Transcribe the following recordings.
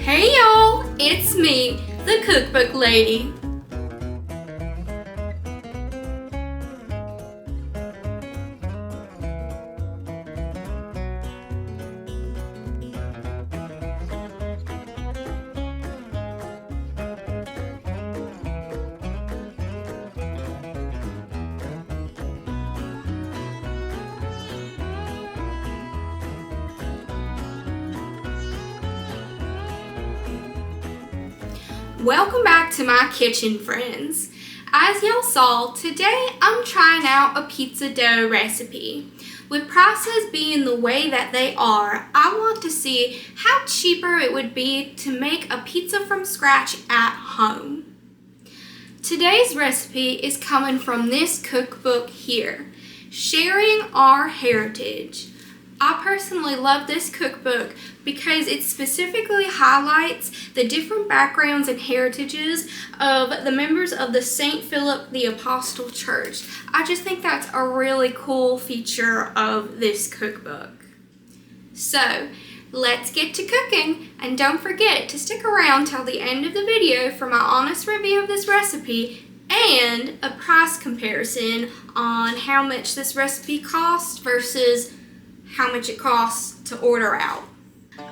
Hey y'all, it's me, the Cookbook Lady. Welcome back to my kitchen, friends. As y'all saw, today I'm trying out a pizza dough recipe. With prices being the way that they are, I want to see how cheaper it would be to make a pizza from scratch at home. Today's recipe is coming from this cookbook here, Sharing Our Heritage. I personally love this cookbook because it specifically highlights the different backgrounds and heritages of the members of the St. Philip the Apostle Church. I just think that's a really cool feature of this cookbook. So, let's get to cooking, and don't forget to stick around till the end of the video for my honest review of this recipe and a price comparison on how much this recipe costs versus how much it costs to order out.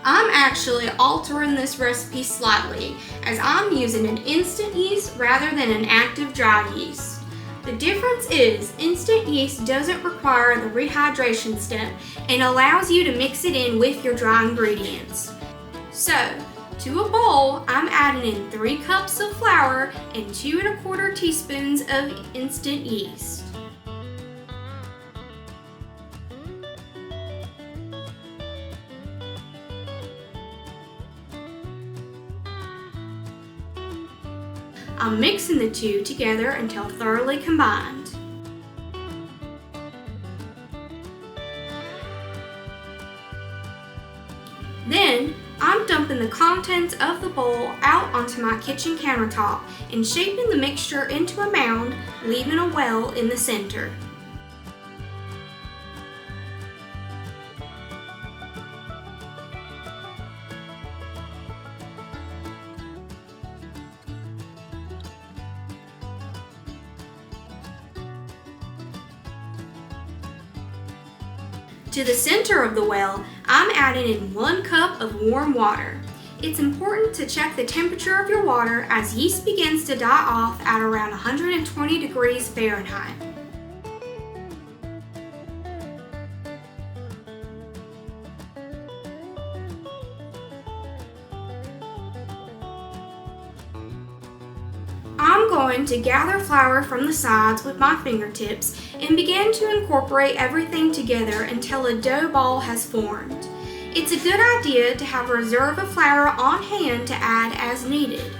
I'm actually altering this recipe slightly as I'm using an instant yeast rather than an active dry yeast. The difference is instant yeast doesn't require the rehydration step and allows you to mix it in with your dry ingredients. So, to a bowl, I'm adding in 3 cups of flour and 2 1/4 teaspoons of instant yeast. I'm mixing the two together until thoroughly combined. Then, I'm dumping the contents of the bowl out onto my kitchen countertop and shaping the mixture into a mound, leaving a well in the center. To the center of the well, I'm adding in 1 cup of warm water. It's important to check the temperature of your water as yeast begins to die off at around 120 degrees Fahrenheit. I'm going to gather flour from the sides with my fingertips and begin to incorporate everything together until a dough ball has formed. It's a good idea to have a reserve of flour on hand to add as needed.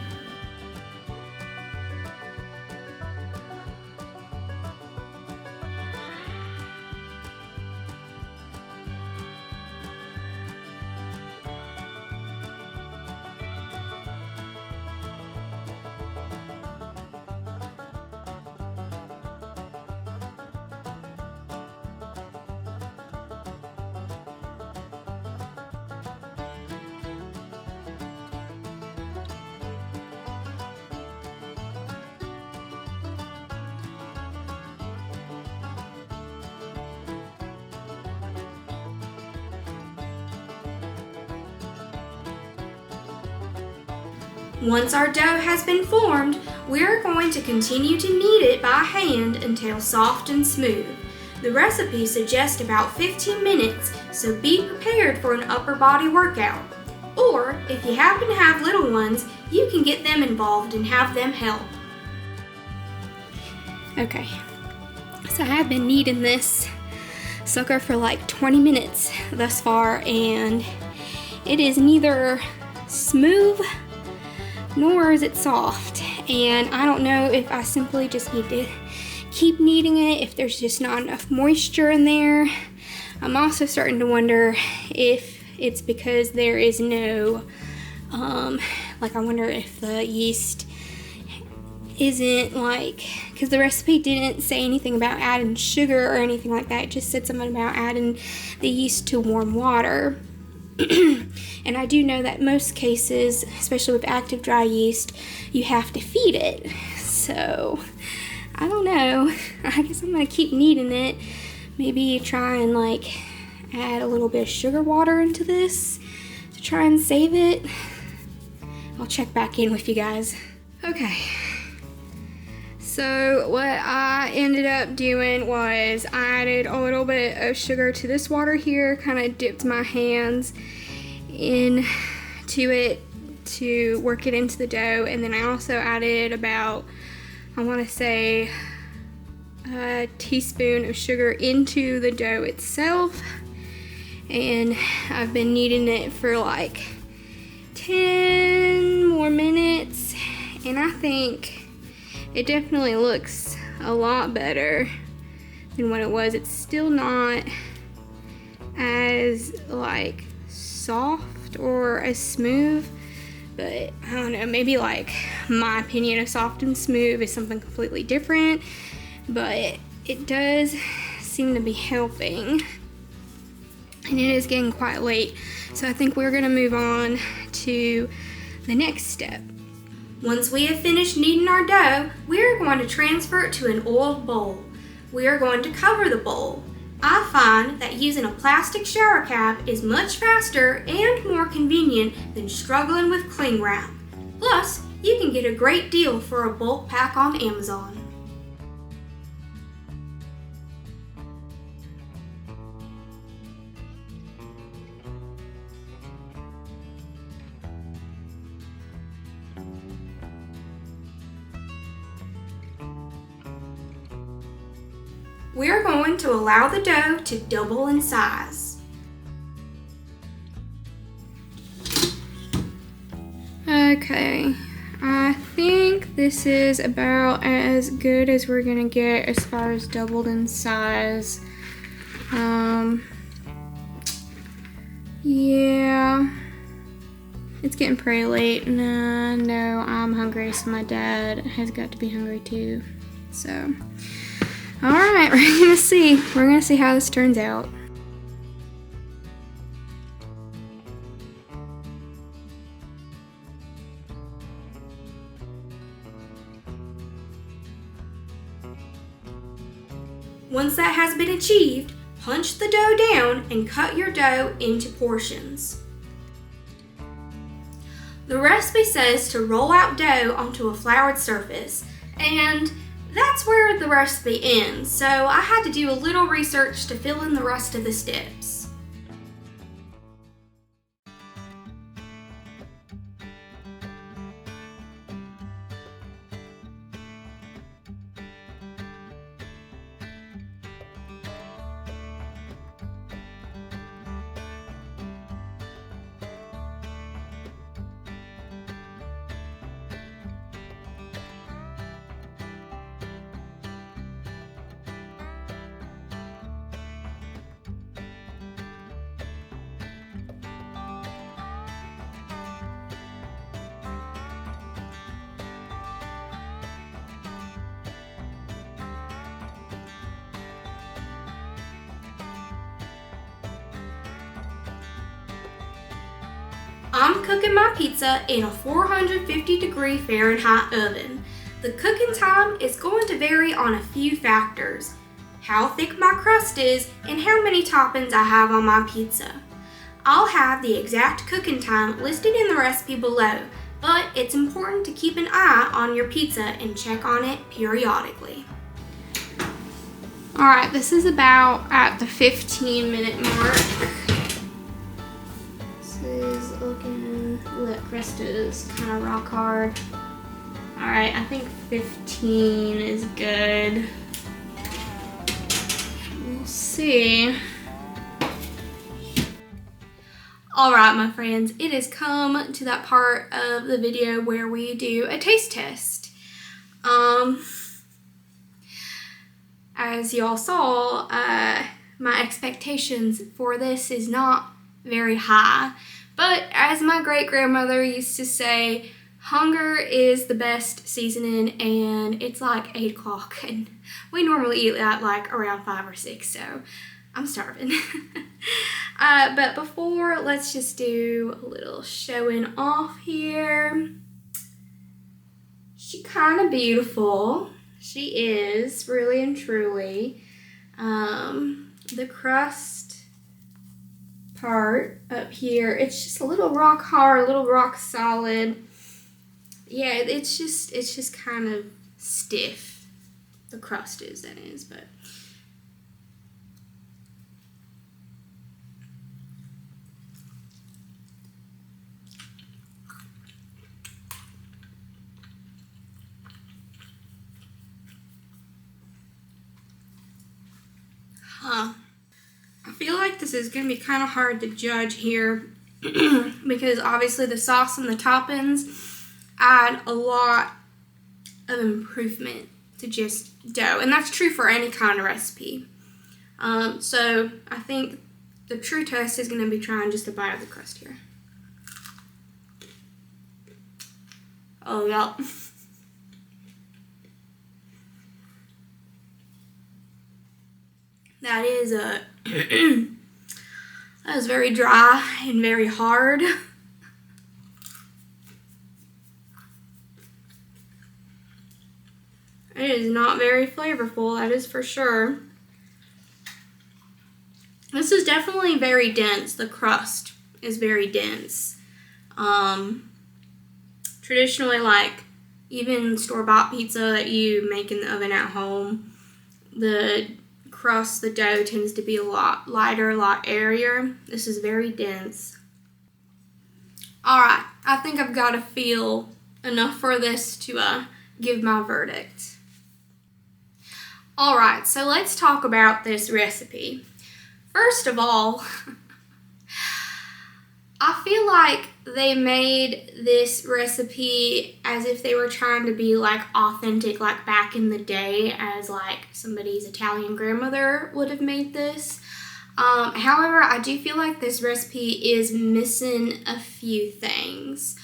Once our dough has been formed, we're going to continue to knead it by hand until soft and smooth. The recipe suggests about 15 minutes, so be prepared for an upper body workout. Or, if you happen to have little ones, you can get them involved and have them help. Okay, so I have been kneading this sucker for like 20 minutes thus far, and it is neither smooth nor is it soft, and I don't know if I simply just need to keep kneading it, if there's just not enough moisture in there. I'm also starting to wonder if it's because there is no, I wonder if the yeast isn't because the recipe didn't say anything about adding sugar or anything like that. It just said something about adding the yeast to warm water. And I do know that most cases, especially with active dry yeast, you have to feed it. So, I don't know. I guess I'm going to keep kneading it. Maybe try and like add a little bit of sugar water into this to try and save it. I'll check back in with you guys. Okay. So what I ended up doing was I added a little bit of sugar to this water here, kind of dipped my hands into it to work it into the dough, and then I also added about, I want to say, a teaspoon of sugar into the dough itself, and I've been kneading it for like 10 more minutes, and I think it definitely looks a lot better than what it was. It's still not as like soft or as smooth, but I don't know, maybe like my opinion of soft and smooth is something completely different, but it does seem to be helping. And it is getting quite late, so I think we're gonna move on to the next step. Once we have finished kneading our dough, we are going to transfer it to an oiled bowl. We are going to cover the bowl. I find that using a plastic shower cap is much faster and more convenient than struggling with cling wrap. Plus, you can get a great deal for a bulk pack on Amazon. We are going to allow the dough to double in size. Okay, I think this is about as good as we're gonna get as far as doubled in size. Yeah, it's getting pretty late, and I know I'm hungry, so my dad has got to be hungry too. So, all right, we're gonna see. We're gonna see how this turns out. Once that has been achieved, punch the dough down and cut your dough into portions. The recipe says to roll out dough onto a floured surface, and that's where the recipe ends, so I had to do a little research to fill in the rest of the steps. I'm cooking my pizza in a 450-degree Fahrenheit oven. The cooking time is going to vary on a few factors: how thick my crust is and how many toppings I have on my pizza. I'll have the exact cooking time listed in the recipe below, but it's important to keep an eye on your pizza and check on it periodically. Alright, this is about at the 15-minute mark. Is looking, the crust is kind of rock hard. Alright, I think 15 is good. We'll see. Alright, my friends, it has come to that part of the video where we do a taste test. As y'all saw, my expectations for this is not very high, but as my great-grandmother used to say, hunger is the best seasoning, and it's like 8 o'clock, and we normally eat at like around 5 or 6, so I'm starving. But before, let's just do a little showing off here. She's kind of beautiful. She is, really and truly. The crust part up here, it's just a little rock hard, a little rock solid. Yeah, it's just kind of stiff. The crust is, that is, but I feel like this is going to be kind of hard to judge here because obviously the sauce and the toppings add a lot of improvement to just dough, and that's true for any kind of recipe. So I think the true test is going to be trying just a bite of the crust here. Oh, yeah. That is that is very dry and very hard. It is not very flavorful, that is for sure. This is definitely very dense. The crust is very dense. Traditionally, like even store-bought pizza that you make in the oven at home, the crust, the dough tends to be a lot lighter, a lot airier. This is very dense. Alright, I think I've got a feel enough for this to give my verdict. Alright, so let's talk about this recipe. First of all, I feel like they made this recipe as if they were trying to be like authentic, like back in the day, as like somebody's Italian grandmother would have made this. However, I do feel like this recipe is missing a few things.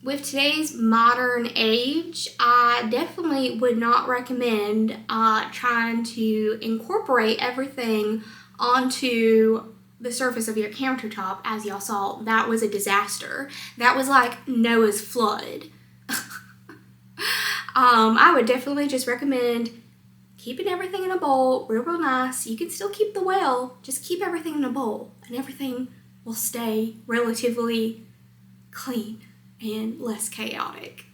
With today's modern age, I definitely would not recommend trying to incorporate everything onto the surface of your countertop. As y'all saw, that was a disaster. That was like Noah's flood. I would definitely just recommend keeping everything in a bowl, real nice. You can still keep the well, just keep everything in a bowl, and everything will stay relatively clean and less chaotic.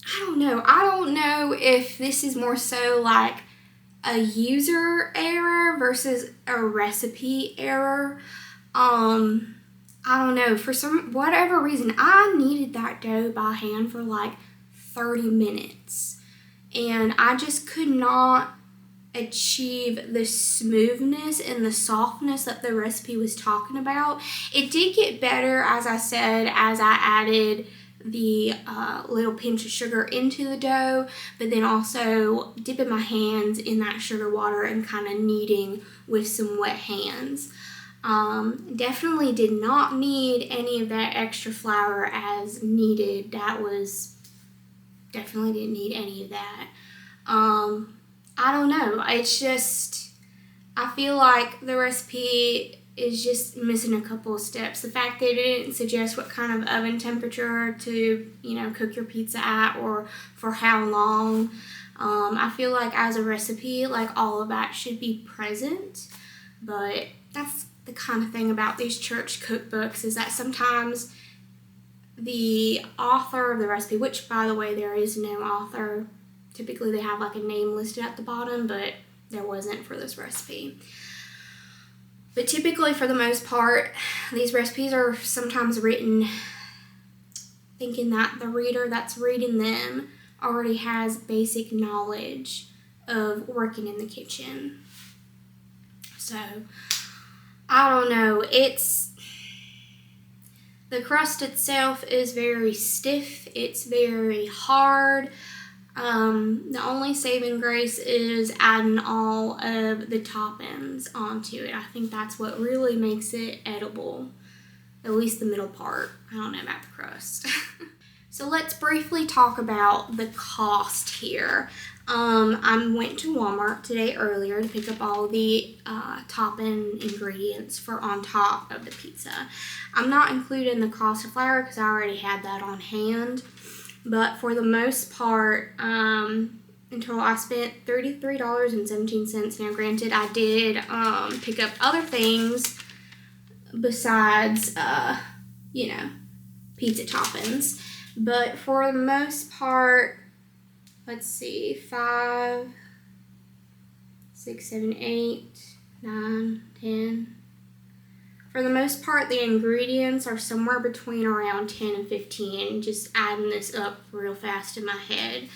I don't know if this is more so like a user error versus a recipe error. I don't know, for whatever reason, I kneaded that dough by hand for like 30 minutes, and I just could not achieve the smoothness and the softness that the recipe was talking about. It did get better, as I said, as I added the little pinch of sugar into the dough, but then also dipping my hands in that sugar water and kind of kneading with some wet hands. Definitely did not need any of that extra flour as needed. Definitely didn't need any of that. I don't know. It's just, I feel like the recipe is just missing a couple of steps. The fact that it didn't suggest what kind of oven temperature to, cook your pizza at or for how long. I feel like as a recipe, like all of that should be present. But that's the kind of thing about these church cookbooks, is that sometimes the author of the recipe, which by the way, there is no author. Typically they have like a name listed at the bottom, but there wasn't for this recipe. But typically, for the most part, these recipes are sometimes written thinking that the reader that's reading them already has basic knowledge of working in the kitchen. So, I don't know. The crust itself is very stiff. It's very hard. The only saving grace is adding all of the toppings onto it. I think that's what really makes it edible, at least the middle part. I don't know about the crust. So let's briefly talk about the cost here. I went to Walmart today earlier to pick up all the topping ingredients for on top of the pizza. I'm not including the cauliflower because I already had that on hand. But for the most part, in total, I spent $33.17. Now, granted, I did pick up other things besides, pizza toppings. But for the most part, let's see, 5, 6, 7, 8, 9, 10. For the most part, the ingredients are somewhere between around 10 and 15. Just adding this up real fast in my head.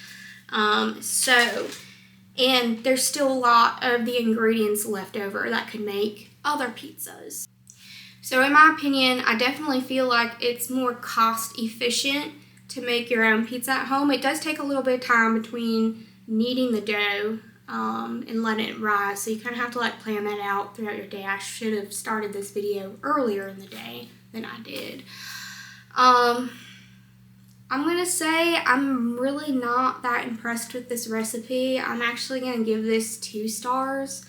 And there's still a lot of the ingredients left over that could make other pizzas. So in my opinion, I definitely feel like it's more cost efficient to make your own pizza at home. It does take a little bit of time between kneading the dough and letting it rise, so you kind of have to plan that out throughout your day. I should have started this video earlier in the day than I did. I'm gonna say I'm really not that impressed with this recipe. I'm actually gonna give this 2 stars.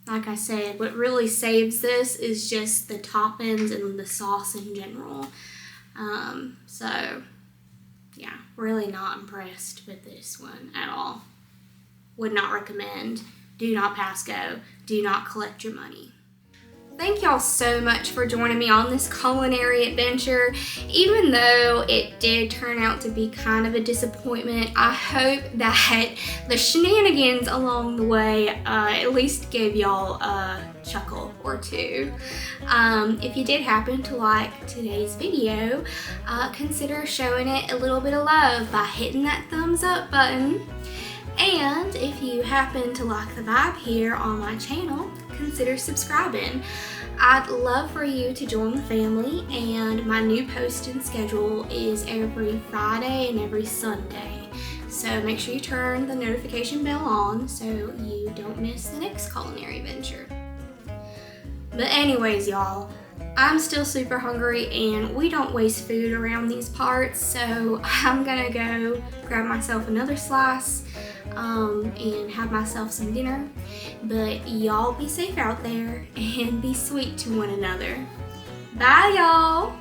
Like I said, what really saves this is just the toppings and the sauce in general. So yeah, really not impressed with this one at all. Would not recommend. Do not pass go. Do not collect your money. Thank y'all so much for joining me on this culinary adventure. Even though it did turn out to be kind of a disappointment, I hope that the shenanigans along the way at least gave y'all a chuckle or two. If you did happen to like today's video, consider showing it a little bit of love by hitting that thumbs up button. And if you happen to like the vibe here on my channel, consider subscribing. I'd love for you to join the family, and my new posting schedule is every Friday and every Sunday. So make sure you turn the notification bell on so you don't miss the next culinary venture. But anyways, y'all, I'm still super hungry and we don't waste food around these parts, so I'm gonna go grab myself another slice and have myself some dinner. But y'all be safe out there and be sweet to one another. Bye, y'all!